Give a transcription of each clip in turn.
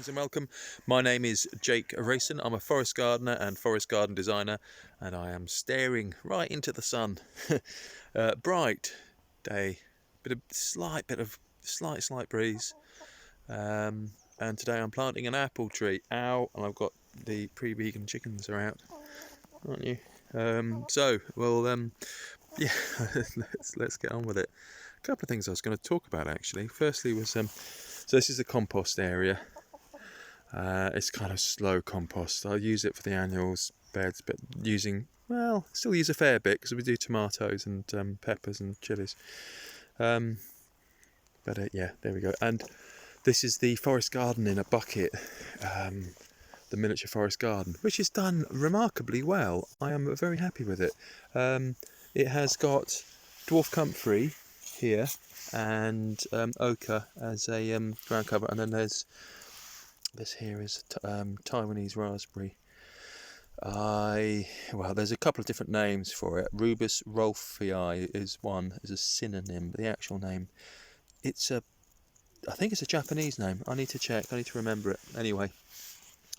Greetings and welcome. My name is Jake Rayson. I'm a forest gardener and forest garden designer, and I am staring right into the sun. Bright day, slight breeze, and today I'm planting an apple tree. Ow! And I've got the pre-vegan chickens are out, aren't you? Yeah, let's get on with it. A couple of things I was going to talk about actually. Firstly was so this is the compost area. It's kind of slow compost. I'll use it for the annuals beds, but still use a fair bit because we do tomatoes and peppers and chilies. Yeah, there we go. And this is the forest garden in a bucket, the miniature forest garden, which is done remarkably well. I am very happy with it. It has got dwarf comfrey here and ochre as a ground cover, and then this here is Taiwanese raspberry. There's a couple of different names for it. Rubus rolfii is a synonym, but the actual name, I think it's a Japanese name. I need to check, I need to remember it. Anyway,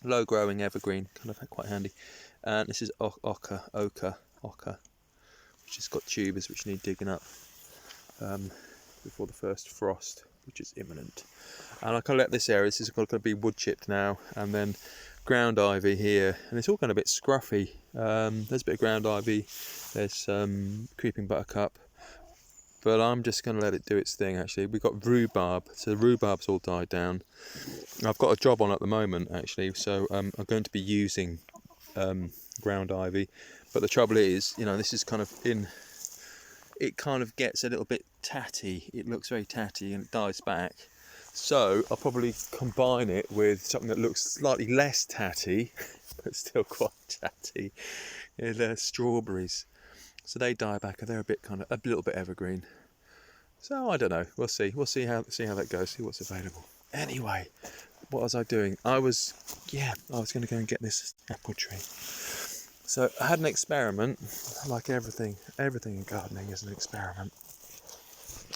low growing evergreen, kind of quite handy. And this is ochre, which has got tubers which need digging up before the first frost, which is imminent. And I kind of let this area, this is going to be wood chipped now, and then ground ivy here, and it's all kind of a bit scruffy. There's a bit of ground ivy, there's creeping buttercup, but I'm just going to let it do its thing. Actually, we've got rhubarb, so the rhubarb's all died down. I've got a job on at the moment actually, so I'm going to be using ground ivy, but the trouble is, this is kind of it kind of gets a little bit tatty. It looks very tatty and it dies back. So I'll probably combine it with something that looks slightly less tatty, but still quite tatty. Strawberries. So they die back, and they're a little bit evergreen. So I don't know. We'll see. We'll see how that goes. See what's available. Anyway, what was I doing? I was going to go and get this apple tree. So I had an experiment, like everything in gardening is an experiment.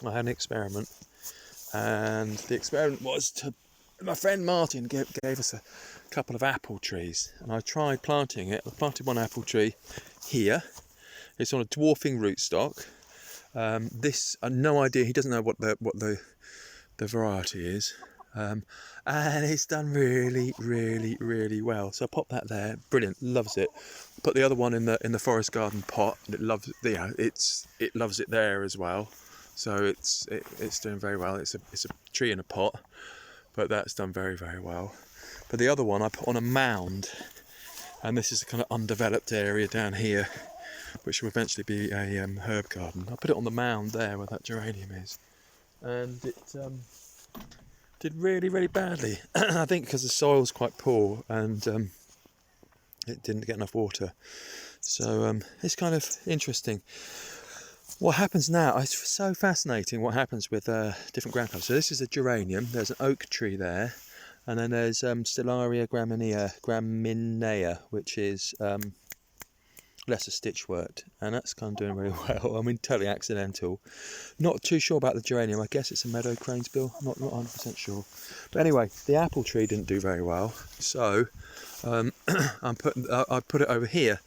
I had an experiment, and the experiment was my friend Martin gave us a couple of apple trees, and I tried planting it. I planted one apple tree here. It's on a dwarfing rootstock. No idea. He doesn't know what the variety is. And it's done really, really, really well. So I popped that there. Brilliant, loves it. Put the other one in the forest garden pot. It loves it loves it there as well. So it's doing very well. It's a tree in a pot, but that's done very, very well. But the other one I put on a mound, and this is a kind of undeveloped area down here, which will eventually be a herb garden. I put it on the mound there where that geranium is, and it did really, really badly. I think because the soil's quite poor and it didn't get enough water. So it's kind of interesting. What happens now, it's so fascinating what happens with different ground covers. So this is a geranium, there's an oak tree there, and then there's Stellaria graminea, which is lesser stitchwort, and that's kind of doing really well. I mean, totally accidental. Not too sure about the geranium. I guess it's a meadow cranesbill. Not 100% sure. But anyway, the apple tree didn't do very well, so I put it over here,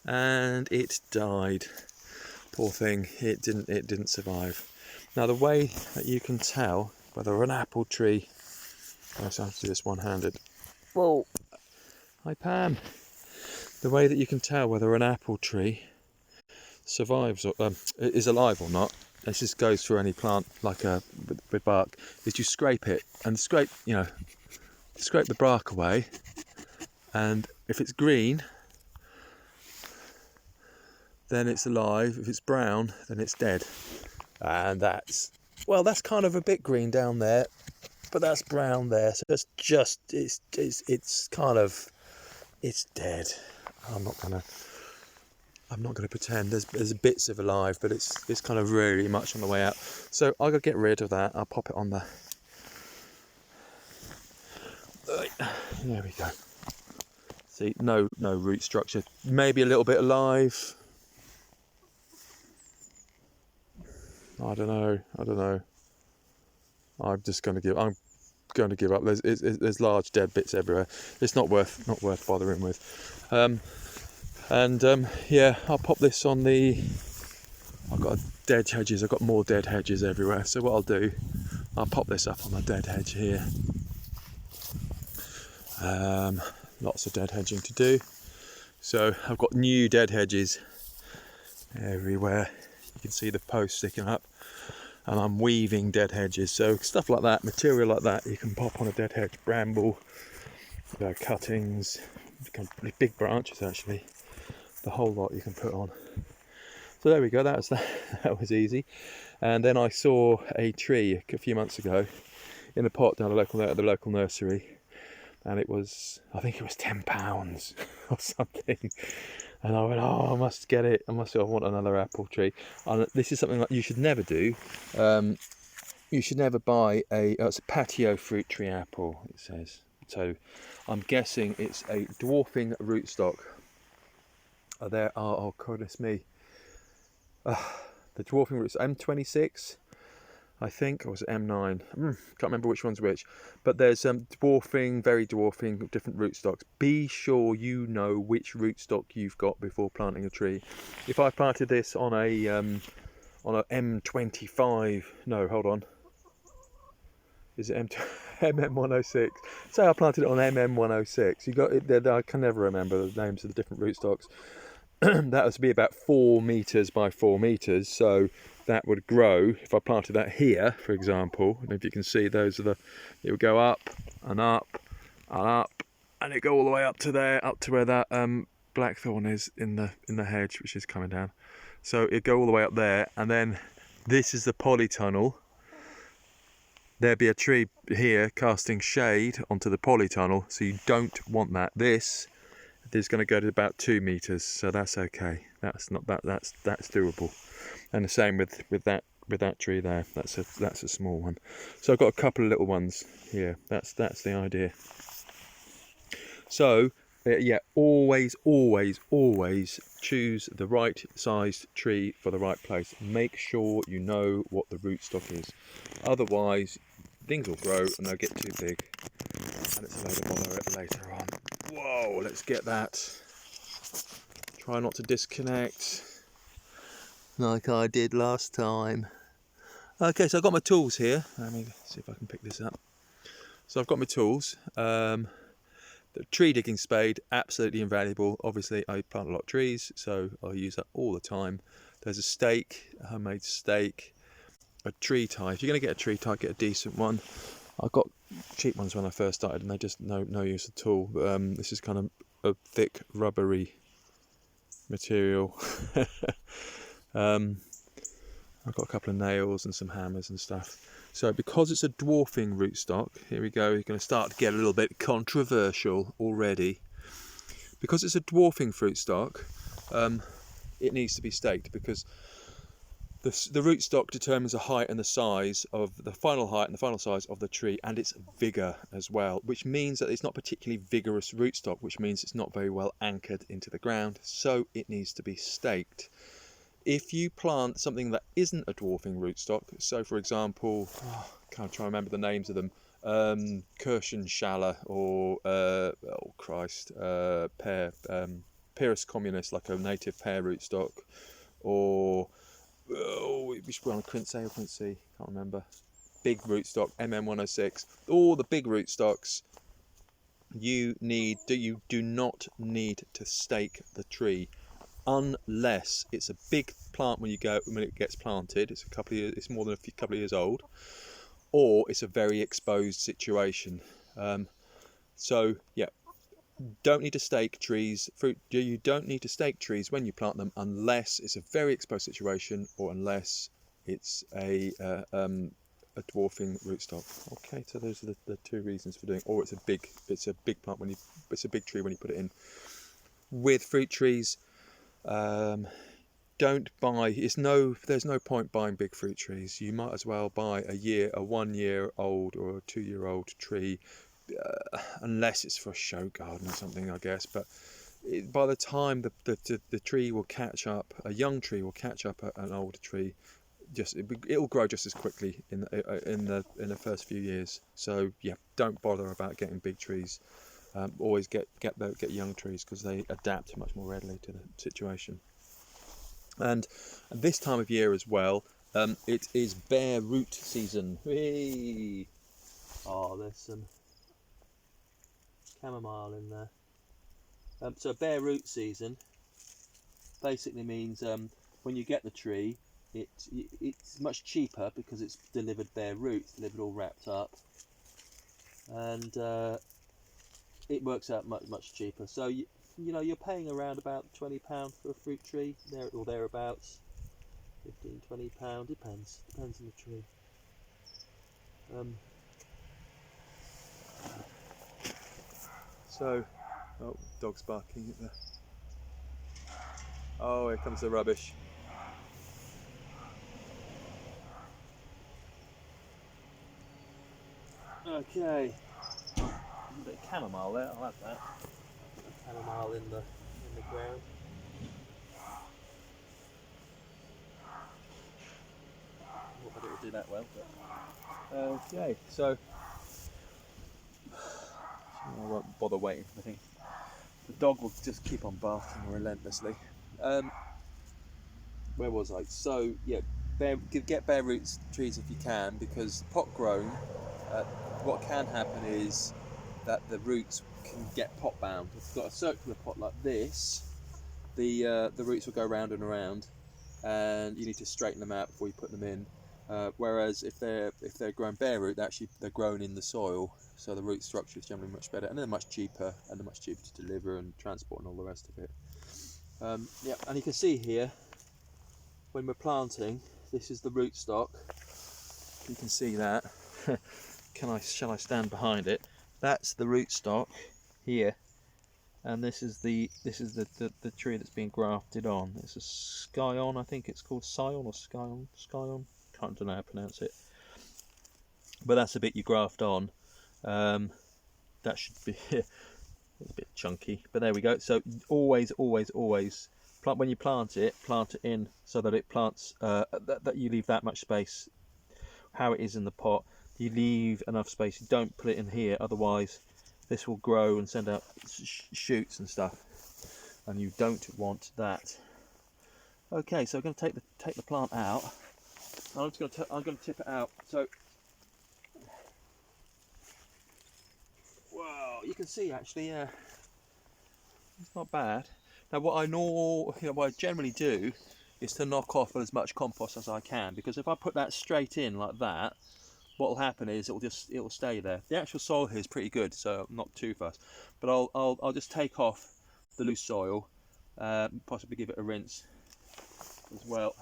and it died. Poor thing. It didn't survive. Now the way that you can tell whether an apple tree, I have to do this one-handed. Whoa! Hi Pam. The way that you can tell whether an apple tree survives or is alive or not, this just goes through any plant like with bark, is you scrape it and scrape the bark away, and if it's green, then it's alive. If it's brown, then it's dead. And that's kind of a bit green down there, but that's brown there, so it's dead. I'm not gonna pretend there's bits of alive, but it's kind of really much on the way out. So I'll go get rid of that. I'll pop it on there. There we go. See, no root structure. Maybe a little bit alive. I don't know. I'm just gonna give. going to give up. There's large dead bits everywhere. It's not worth bothering with. Yeah, I'll pop this on the. I've got dead hedges. I've got more dead hedges everywhere. So what I'll do, I'll pop this up on the dead hedge here. Lots of dead hedging to do. So I've got new dead hedges everywhere. You can see the post sticking up, and I'm weaving dead hedges. So stuff like that, material like that, you can pop on a dead hedge. Bramble, cuttings, big branches actually. The whole lot you can put on. So there we go. That was easy. And then I saw a tree a few months ago in a pot down at the local nursery. And it was, I think it was £10 or something. And I went, oh, I must get it. I want another apple tree. And this is something that you should never do. You should never buy it's a patio fruit tree apple, it says. So I'm guessing it's a dwarfing rootstock. There are, oh goodness me. The dwarfing rootstock, M26. I think, or was it M9? Can't remember which one's which. But there's dwarfing, very dwarfing, different rootstocks. Be sure you know which rootstock you've got before planting a tree. If I planted this on a M25, no, hold on. Is it MM106? Say I planted it on MM106. You got it. I can never remember the names of the different rootstocks. That was to be about 4 meters by 4 meters. So that would grow if I planted that here, for example. And if you can see, those are it would go up and up and up, and it go all the way up to there, up to where that blackthorn is in the hedge, which is coming down. So it'd go all the way up there, and then this is the polytunnel. There'd be a tree here casting shade onto the polytunnel, so you don't want that. This is going to go to about 2 meters, so that's okay. That's not that. That's doable. And the same with that tree there. That's a small one. So I've got a couple of little ones here. That's the idea. So yeah, always choose the right sized tree for the right place. Make sure you know what the rootstock is. Otherwise, things will grow and they'll get too big, and it's a load of bother later on. Whoa, let's get that. Try not to disconnect like I did last time. Okay, so I've got my tools here. Let me see if I can pick this up. So I've got my tools. The tree digging spade, absolutely invaluable. Obviously, I plant a lot of trees, so I use that all the time. There's a stake, a homemade stake, a tree tie. If you're going to get a tree tie, get a decent one. I got cheap ones when I first started, and they just no use at all. But this is kind of a thick, rubbery material. I've got a couple of nails and some hammers and stuff. So because it's a dwarfing rootstock, here we go, you're going to start to get a little bit controversial already. Because it's a dwarfing rootstock, it needs to be staked, because the rootstock determines the height and the size of the final height and the final size of the tree, and its vigour as well, which means that it's not particularly vigorous rootstock, which means it's not very well anchored into the ground, so it needs to be staked. If you plant something that isn't a dwarfing rootstock, so for example, can't try to remember the names of them, Kirschenschala or pear, Pyrrhus communis, like a native pear rootstock, or which one, Quincy or Quincy, can't remember. Big rootstock, MM106, all the big rootstocks. You do not need to stake the tree, unless it's a big plant when it gets planted. It's a couple of years, it's more than a couple of years old, or it's a very exposed situation. So yeah, don't need to stake trees. You don't need to stake trees when you plant them, unless it's a very exposed situation, or unless it's a dwarfing rootstock. Okay, so those are the two reasons for doing. Or it's a big plant it's a big tree when you put it in. With fruit trees, don't buy. There's no point buying big fruit trees. You might as well buy a 1 year old or a 2 year old tree, unless it's for a show garden or something, I guess. But by the time the tree will catch up, a young tree will catch up an older tree, it'll grow just as quickly in the first few years. So yeah, don't bother about getting big trees. Always get young trees because they adapt much more readily to the situation. And this time of year as well, it is bare root season. Whee! Oh, there's some chamomile in there. So bare root season basically means when you get the tree, it's much cheaper because it's delivered bare roots, delivered all wrapped up, and it works out much cheaper. So you know you're paying around about £20 for a fruit tree there or thereabouts. £15–20 depends on the tree. So, oh, dog's barking at the. Oh, here comes the rubbish. Okay, a bit of chamomile there. I like that. Chamomile in the ground. Not that it will do that well, but okay. So I won't bother waiting. I think the dog will just keep on barking relentlessly. Where was I? So yeah, get bare roots trees if you can, because pot grown, what can happen is that the roots can get pot bound. If you've got a circular pot like this, the roots will go round and around, and you need to straighten them out before you put them in. Whereas if they're grown bare root, they're grown in the soil, so the root structure is generally much better, and they're much cheaper, to deliver and transport and all the rest of it. Yeah, and you can see here when we're planting, this is the rootstock. You can see that. Shall I stand behind it? That's the rootstock here, and this is the tree that's being grafted on. It's a scion, I think it's called scion or scion. Don't know how to pronounce it. But that's the bit you graft on. That should be it's a bit chunky, but there we go. So always plant, when you plant it in so that it plants that you leave that much space. How it is in the pot, you leave enough space. You don't put it in here, otherwise this will grow and send out shoots and stuff, and you don't want that. Okay, so I'm going to take the plant out. I'm going to tip it out. So, wow, you can see actually, yeah, it's not bad. Now, what I generally do is to knock off as much compost as I can, because if I put that straight in like that, what will happen is it'll stay there. The actual soil here is pretty good, so I'm not too fussed. But I'll just take off the loose soil, possibly give it a rinse as well,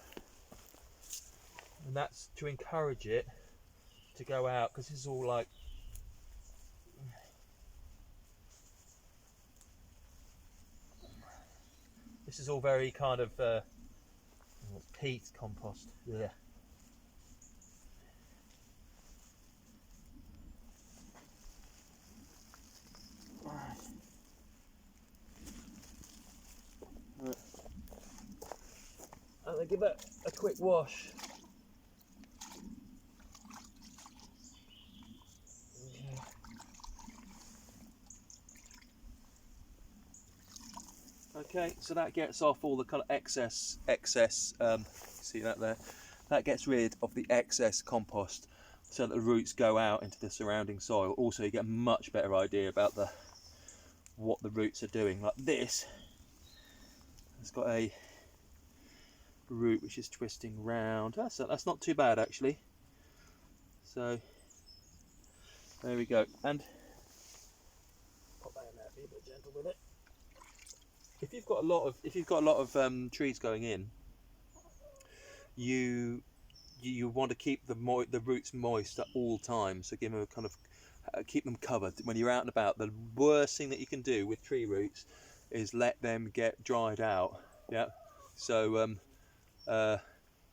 and that's to encourage it to go out, because this is all like very kind of peat compost. Yeah. Right. I'm going to give it a quick wash. Okay, so that gets off all the kind of excess. See that there? That gets rid of the excess compost, so that the roots go out into the surrounding soil. Also, you get a much better idea about what the roots are doing. Like this, it's got a root which is twisting round. That's not too bad actually. So there we go. And pop that in there, be a bit gentle with it. If you've got a lot of trees going in, you want to keep the roots moist at all times. So give them a kind of keep them covered when you're out and about. The worst thing that you can do with tree roots is let them get dried out. Yeah. So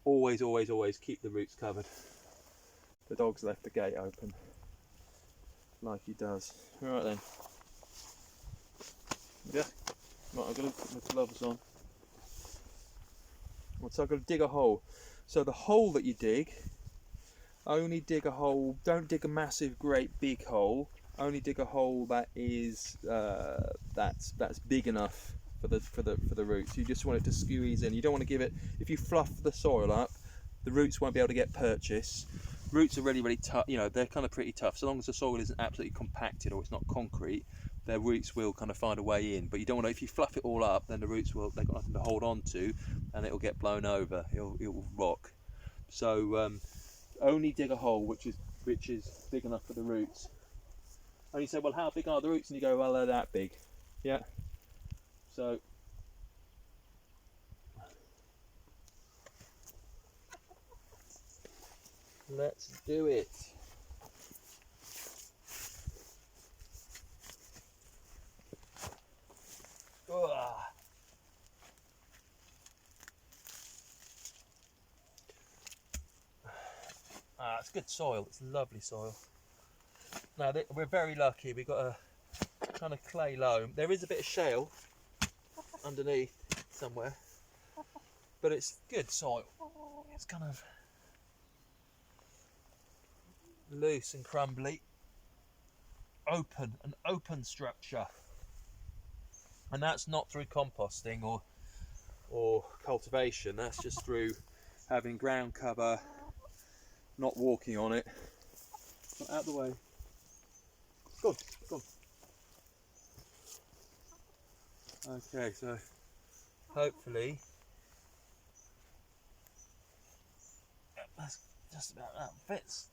always keep the roots covered. The dog's left the gate open, like he does. All right then. Yeah. Right, I'm going to put my gloves on. So I'm going to dig a hole. So the hole that you dig, only dig a hole, don't dig a massive great big hole, only dig a hole that is that's big enough for the roots. You just want it to squeeze in. You don't want to give it, if you fluff the soil up, the roots won't be able to get purchase. Roots are really tough, you know, they're kind of pretty tough. So long as the soil isn't absolutely compacted or it's not concrete, their roots will kind of find a way in. But you don't want to, if you fluff it all up, then the roots will, they've got nothing to hold on to, and it'll get blown over, it'll rock. So only dig a hole which is big enough for the roots. And you say, well, how big are the roots? And you go, well, they're that big. Yeah. So let's do it. It's good soil. It's lovely soil. Now we're very lucky. We've got a kind of clay loam. There is a bit of shale underneath somewhere, but it's good soil. It's kind of loose and crumbly, an open structure, and that's not through composting or cultivation. That's just through having ground cover, not walking on it. Out of the way. Go on. Okay, so hopefully that's just about that fits.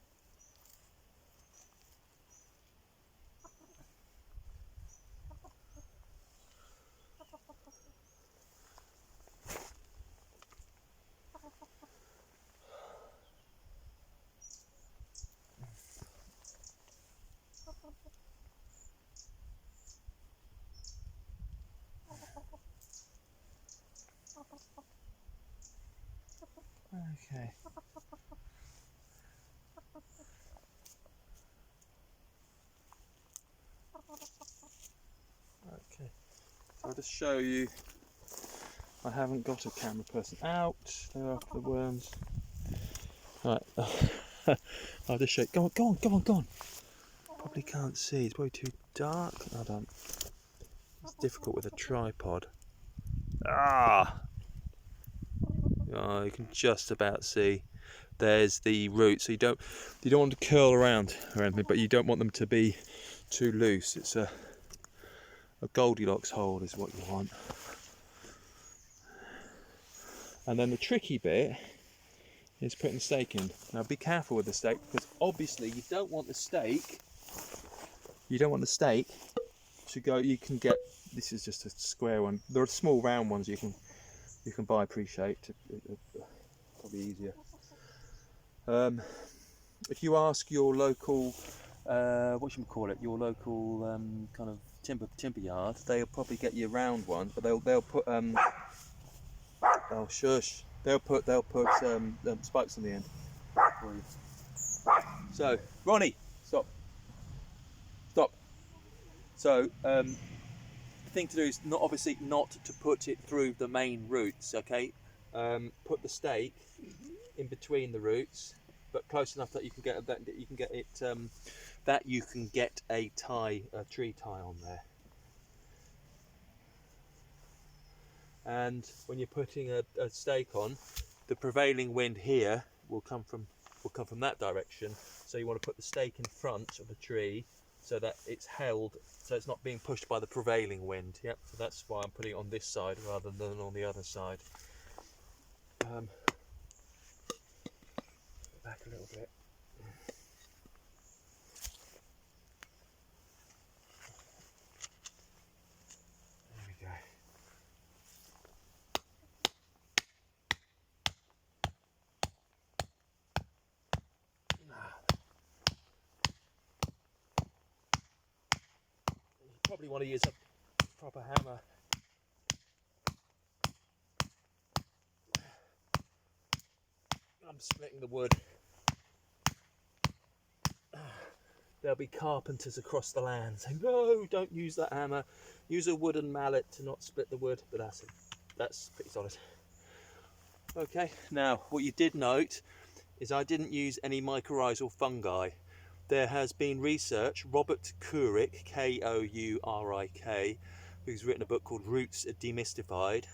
Okay. Okay. I'll just show you. I haven't got a camera person out. They're after the worms. Right. I'll just show you. Go on. Probably can't see. It's way too dark. Hold on. It's difficult with a tripod. Oh, you can just about see. There's the root. So you don't want to curl around or anything, but you don't want them to be too loose. It's a Goldilocks hole is what you want. And then the tricky bit is putting the stake in. Now be careful with the stake, because obviously you don't want the stake to go. You can get, this is just a square one. There are small round ones you can buy pre-shaped, probably easier. If you ask your local your local kind of timber yard, they'll probably get you round ones, but they'll put oh shush, they'll put spikes on the end for you. So Ronnie, stop. So the thing to do is obviously not to put it through the main roots. Okay, put the stake in between the roots, but close enough that you can get a tree tie on there. And when you're putting a stake on, the prevailing wind here will come from that direction. So you want to put the stake in front of the tree so that it's held, so it's not being pushed by the prevailing wind. Yep. So that's why I'm putting it on this side rather than on the other side. Back a little bit. There we go. You probably want to use a proper hammer. I'm splitting the wood. There'll be carpenters across the land saying, no, don't use that hammer. Use a wooden mallet to not split the wood. But that's pretty solid. Okay, now what you did note is I didn't use any mycorrhizal fungi. There has been research, Robert Kourik, Kourik, who's written a book called Roots Demystified.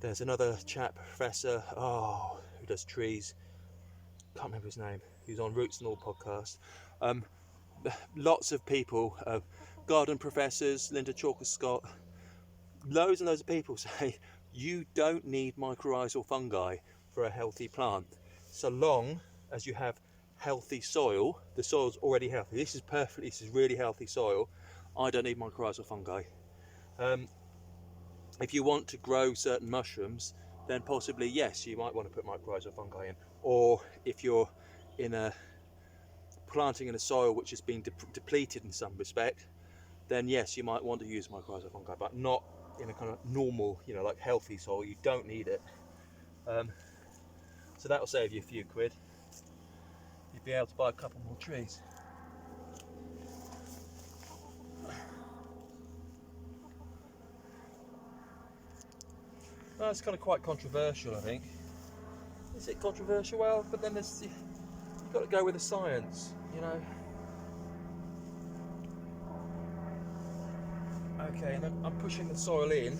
There's another chap, professor, who does trees, can't remember his name, who's on Roots and All podcast. Lots of people, garden professors, Linda Chalker-Scott, loads and loads of people say you don't need mycorrhizal fungi for a healthy plant, so long as you have healthy soil. The soil's already healthy. This is really healthy soil. I don't need mycorrhizal fungi. If you want to grow certain mushrooms, then possibly yes, you might want to put mycorrhizal fungi in. Or if you're planting in a soil which has been depleted in some respect, then yes, you might want to use mycorrhizal fungi, but not in a kind of normal, like healthy soil. You don't need it. So that'll save you a few quid. You'd be able to buy a couple more trees. Well, it's kind of quite controversial, I think. Is it controversial? Well, but then you've got to go with the science, Okay, and I'm pushing the soil in.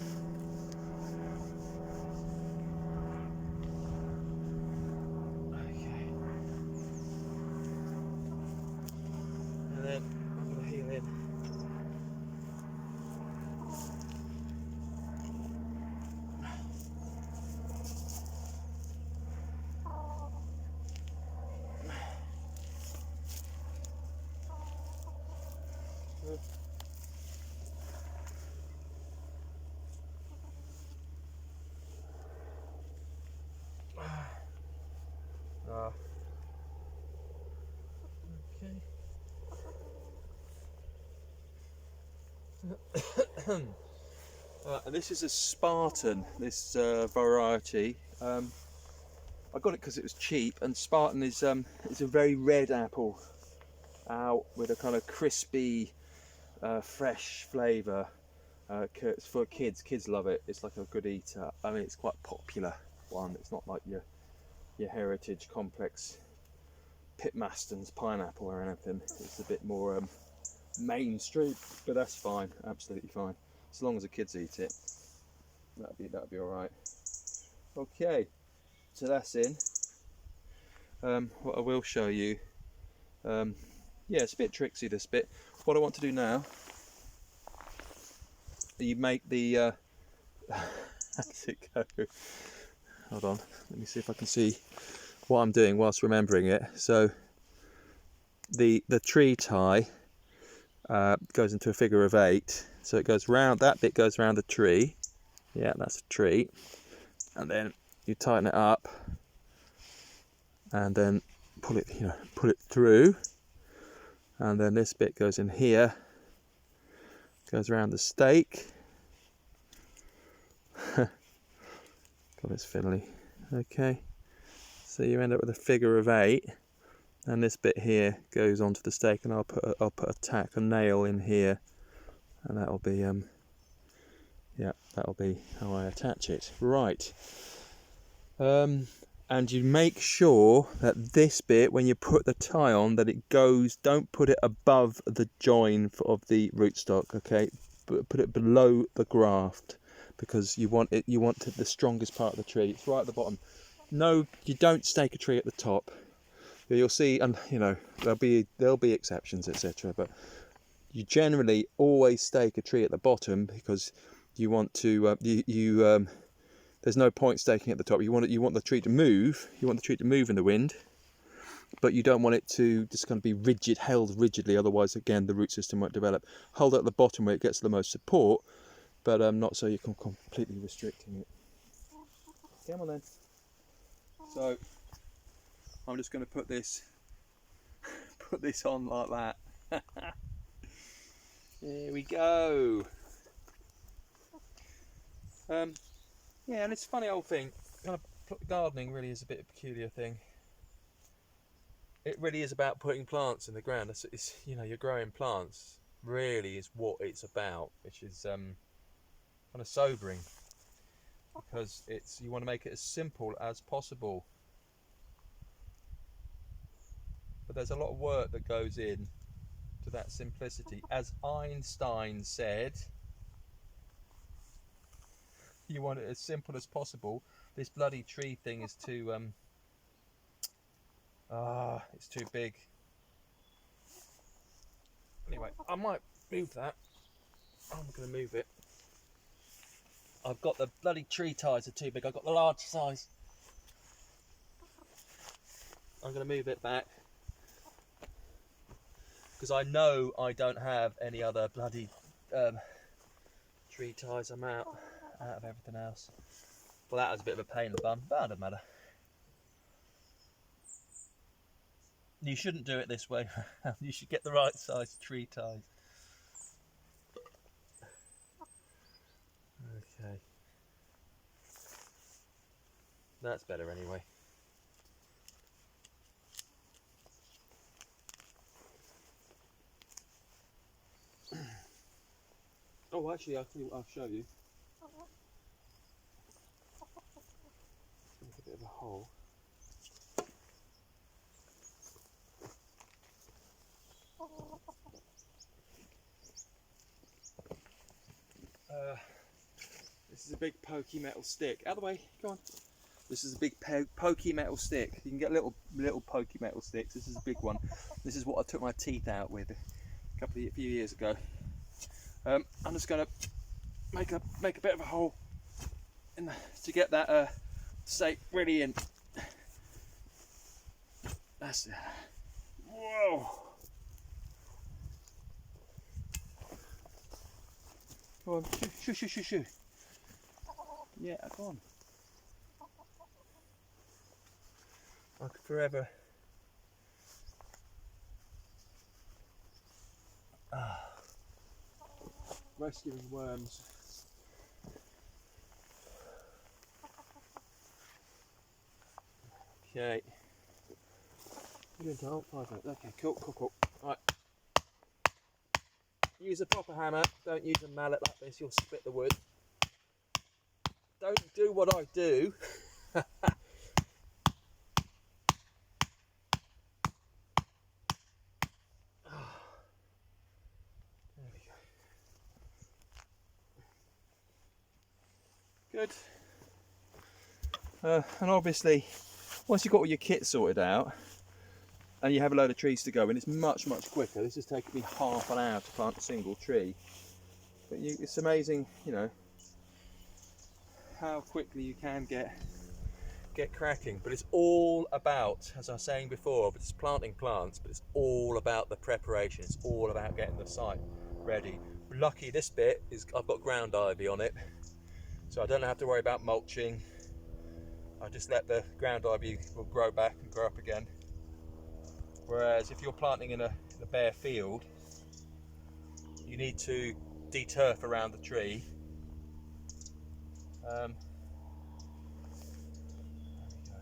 Okay. And then I'm going to heel in. Okay. And this is a Spartan, this variety. I got it because it was cheap, and Spartan is a very red apple out with a kind of crispy, fresh flavour. It's for kids. Kids love it. It's like a good eater. I mean, it's quite a popular one. It's not like your heritage complex Pitmaston's pineapple or anything. It's a bit more mainstream, but that's fine. Absolutely fine. As long as the kids eat it, that'd be all right. Okay, so that's in. What I will show you, yeah, it's a bit tricksy, this bit. What I want to do now, you make the how's it go? Hold on, let me see if I can see what I'm doing whilst remembering it. So the tree tie goes into a figure of 8, so it goes round, that bit goes around the tree. Yeah, that's a tree. And then you tighten it up and then pull it through, and then this bit goes in here, goes around the stake. God, it's fiddly. Okay, so you end up with a figure of 8, and this bit here goes onto the stake, and I'll put a nail in here, and that'll be that'll be how I attach it. Right. And you make sure that this bit, when you put the tie on, that it goes, don't put it above the join of the rootstock, okay? But put it below the graft, because you want the strongest part of the tree. It's right at the bottom. No, you don't stake a tree at the top. You'll see, and there'll be exceptions, etc. But you generally always stake a tree at the bottom, because you want to there's no point staking at the top. You want the tree to move. You want the tree to move in the wind, but you don't want it to just kind of be held rigidly. Otherwise, again, the root system won't develop. Hold it at the bottom where it gets the most support, but not so you're completely restricting it. Come on then. So I'm just going to put this on like that. There we go. Yeah, and it's a funny old thing. Kind of gardening really is a bit of a peculiar thing. It really is about putting plants in the ground. It's you're growing plants. Really is what it's about, which is kind of sobering. because you want to make it as simple as possible. But there's a lot of work that goes in to that simplicity. As Einstein said, you want it as simple as possible. This bloody tree thing is too it's too big. Anyway, I might move that. I'm going to move it. I've got the bloody tree ties are too big. I've got the large size. I'm going to move it back because I know I don't have any other bloody tree ties. I'm out of everything else. Well, that was a bit of a pain in the bum, but it doesn't matter. You shouldn't do it this way. You should get the right size tree ties. Okay. That's better anyway. Oh, actually, I'll show you. Make a bit of a hole. This is a big pokey metal stick. Out of the way, go on. This is a big pokey metal stick. You can get little pokey metal sticks. This is a big one. This is what I took my teeth out with a few years ago. I'm just going to make a bit of a hole to get that stake really in. That's it. Whoa! Go on, shoo. Yeah, go on. I could forever. Rescuing worms. Okay. You're doing to 5 minutes. Okay, cool. Right. Use a proper hammer. Don't use a mallet like this. You'll split the wood. Don't do what I do. There we go. Good. And obviously, once you've got all your kit sorted out and you have a load of trees to go in, it's much quicker. This has taken me half an hour to plant a single tree. But it's amazing, you know, how quickly you can get cracking. But it's all about, as I was saying before, but it's planting plants, but it's all about the preparation. It's all about getting the site ready. Lucky this bit is I've got ground ivy on it, so I don't have to worry about mulching. I just let the ground ivy will grow back and grow up again. Whereas if you're planting in a bare field, you need to de-turf around the tree. There we go.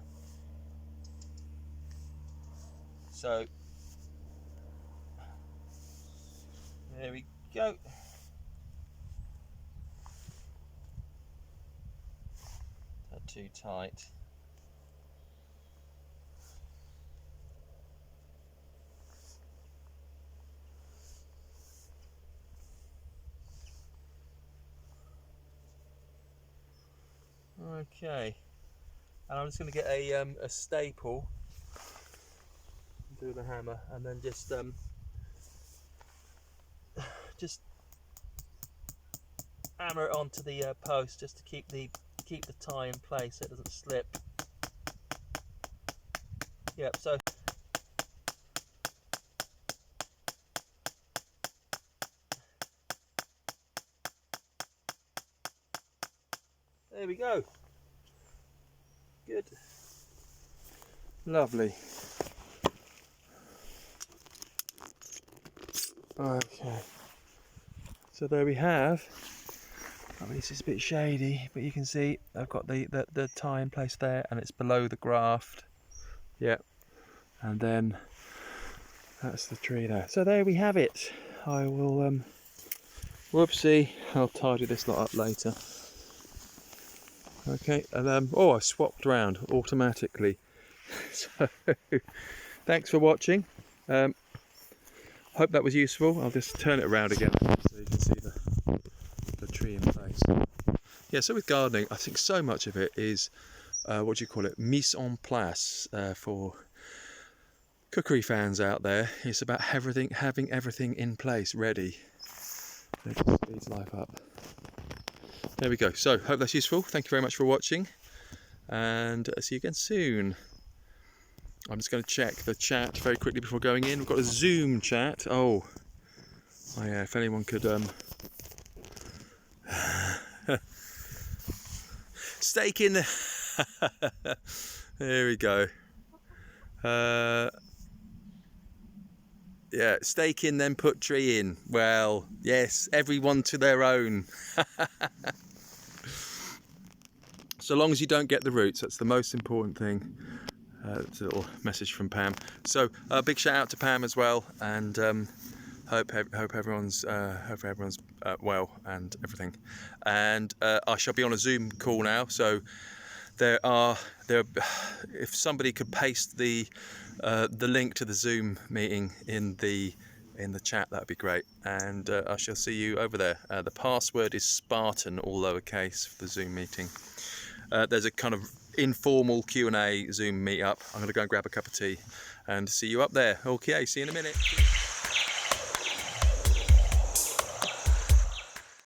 So there we go. Not too tight. Okay, and I'm just going to get a staple, do the hammer, and then just hammer it onto the post just to keep the tie in place so it doesn't slip. Yep. So there we go. Good. Lovely. Okay. So there we have. I mean, this is a bit shady, but you can see I've got the tie in place there, and it's below the graft. Yep. And then that's the tree there. So there we have it. I will whoopsie, I'll tidy this lot up later. Okay, and oh, I swapped around automatically. So thanks for watching. Hope that was useful. I'll just turn it around again so you can see the tree in place. Yeah, so with gardening, I think so much of it is what do you call it, mise en place for cookery fans out there. It's about having everything in place, ready. It just speeds life up. There we go. So, hope that's useful. Thank you very much for watching, and see you again soon. I'm just going to check the chat very quickly before going in. We've got a Zoom chat. Oh yeah, if anyone could stake in the there we go. Yeah, stake in, then put tree in. Well, yes, everyone to their own. So long as you don't get the roots, that's the most important thing. It's a little message from Pam. So big shout out to Pam as well, and hope everyone's well and everything. And I shall be on a Zoom call now, so if somebody could paste the link to the Zoom meeting in the chat, that'd be great. And I shall see you over there. The password is Spartan, all lowercase, for the Zoom meeting. There's a kind of informal Q&A Zoom meetup. I'm going to go and grab a cup of tea and see you up there. Okay, see you in a minute.